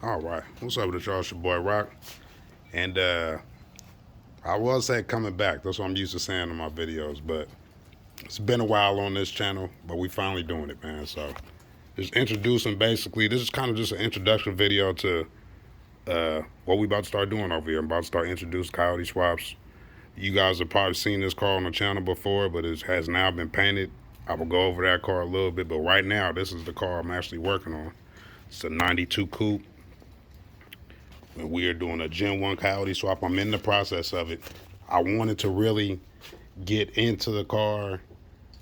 All right, what's up with y'all? It's your boy Rock, and I was say coming back. That's what I'm used to saying in my videos, but it's been a while on this channel, but we finally doing it, man. So just introducing basically. This is kind of just an introduction video to what we about to start doing over here. I'm about to start introducing Coyote swaps. You guys have probably seen this car on the channel before, but it has now been painted. I will go over that car a little bit, but right now this is the car I'm actually working on. It's a 92 coupe. And we are doing a Gen 1 Coyote swap. I'm in the process of it. I wanted to really get into the car.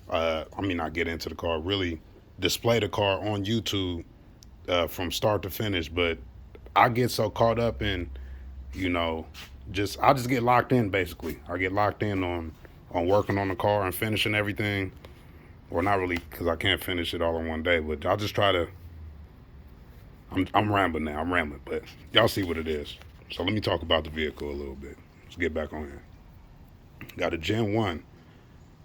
Not get into the car, really display the car on YouTube from start to finish. But I get so caught up in, I just get locked in basically. I get locked in on working on the car and finishing everything. Well, not really, because I can't finish it all in one day, but I just try to. I'm rambling now. I'm rambling, but y'all see what it is. So let me talk about the vehicle a little bit. Let's get back on here. Got a Gen 1.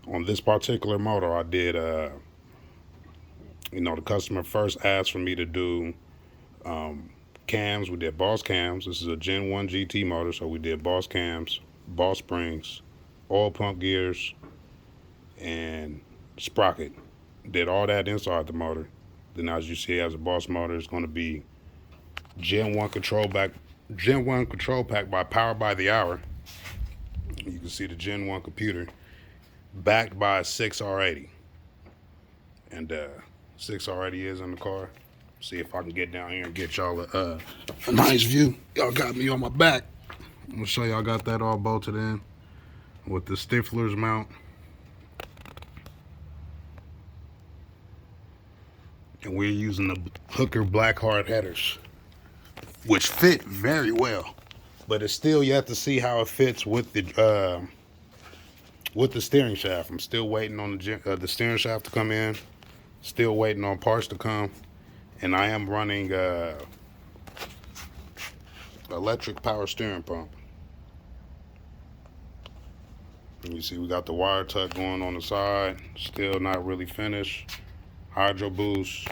On this particular motor, I did, the customer first asked for me to do cams. We did Boss cams. This is a Gen 1 GT motor, so we did Boss cams, Boss springs, oil pump gears, and sprocket. Did all that inside the motor. Then, as you see, as a Boss motor, it's going to be Gen 1 control pack by Power by the Hour. You can see the Gen 1 computer backed by a 6R80. And 6R80 is in the car. See if I can get down here and get y'all a nice view. Y'all got me on my back. I'm going to show y'all got that all bolted in with the Stifler's mount. And we're using the Hooker black hard headers, which fit very well, but it's still yet to see how it fits with the steering shaft. I'm still waiting on the steering shaft to come in, still waiting on parts to come, and I am running electric power steering pump. And you see we got the wire tuck going on the side, still not really finished. Hydro boost.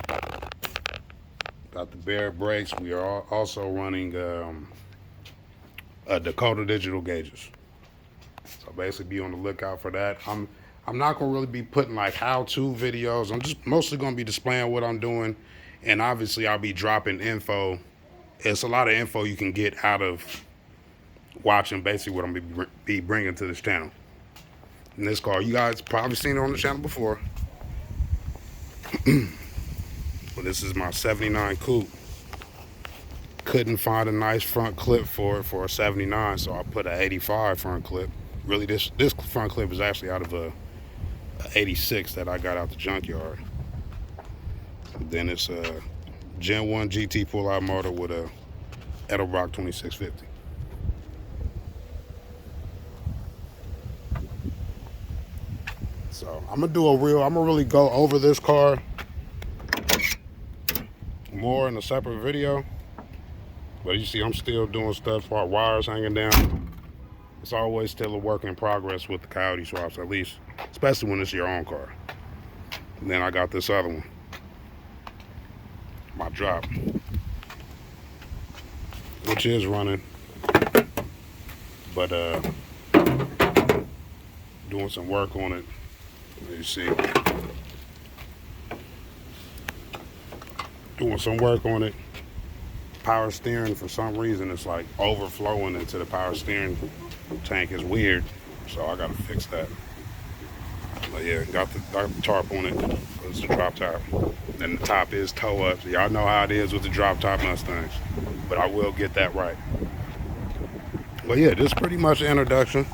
Got the bare brakes. We are also running Dakota digital gauges. So basically be on the lookout for that. I'm not gonna really be putting like how-to videos. I'm just mostly gonna be displaying what I'm doing, and obviously I'll be dropping info. It's a lot of info you can get out of watching basically what I'm gonna be bringing to this channel. In this car, you guys probably seen it on the channel before. Well, this is my 79 coupe. Couldn't find a nice front clip for it for a 79, so I put an 85 front clip. Really, this front clip is actually out of a 86 that I got out the junkyard. Then it's a Gen 1 GT pull-out motor with a Edelbrock 2650. So I'm gonna really go over this car more in a separate video. But you see, I'm still doing stuff for wires hanging down. It's always still a work in progress with the Coyote swaps, at least, especially when it's your own car. And then I got this other one, my drop, which is running, but doing some work on it. You see, doing some work on it. Power steering, for some reason, it's like overflowing into the power steering tank. Is weird, so I gotta fix that. But yeah, got the tarp on it. It's the drop top. And the top is toe up. So y'all know how it is with the drop top Mustangs, but I will get that right. But yeah, this is pretty much the introduction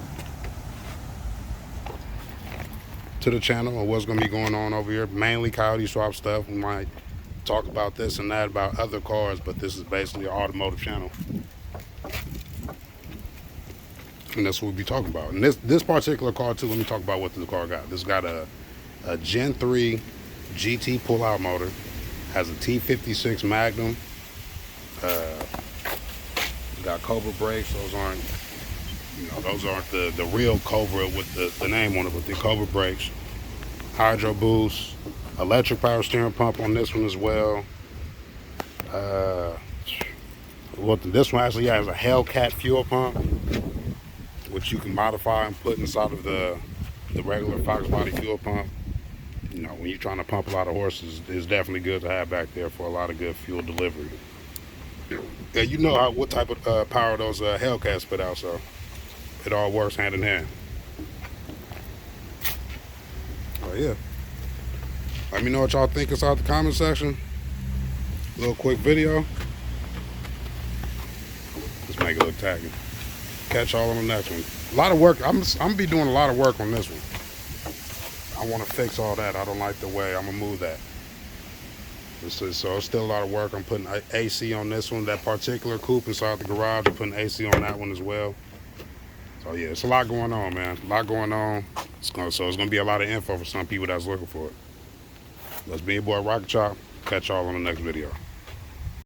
to the channel and what's gonna be going on over here. Mainly Coyote swap stuff. We might talk about this and that about other cars, but this is basically an automotive channel, and that's what we'll be talking about. And this particular car too, let me talk about what this car got. This got a Gen 3 GT pull-out motor, has a T56 Magnum, got Cobra brakes. Those aren't the real Cobra with the name on it, but the Cobra brakes. Hydro boost, electric power steering pump on this one as well. Well, this one actually has a Hellcat fuel pump, which you can modify and put inside of the regular Foxbody fuel pump. You know, when you're trying to pump a lot of horses, it's definitely good to have back there for a lot of good fuel delivery. Yeah, you know what type of power those Hellcats put out, so it all works hand in hand. Oh yeah. Let me know what y'all think inside the comment section. A little quick video. Let's make it look tacky. Catch y'all on the next one. A lot of work. I'm gonna be doing a lot of work on this one. I want to fix all that. I don't like the way. I'm gonna move that. So it's still a lot of work. I'm putting AC on this one. That particular coupe inside the garage, I'm putting AC on that one as well. So yeah, it's a lot going on, man. A lot going on. So it's gonna be a lot of info for some people that's looking for it. Let's be your boy Rocknchop. Catch y'all on the next video.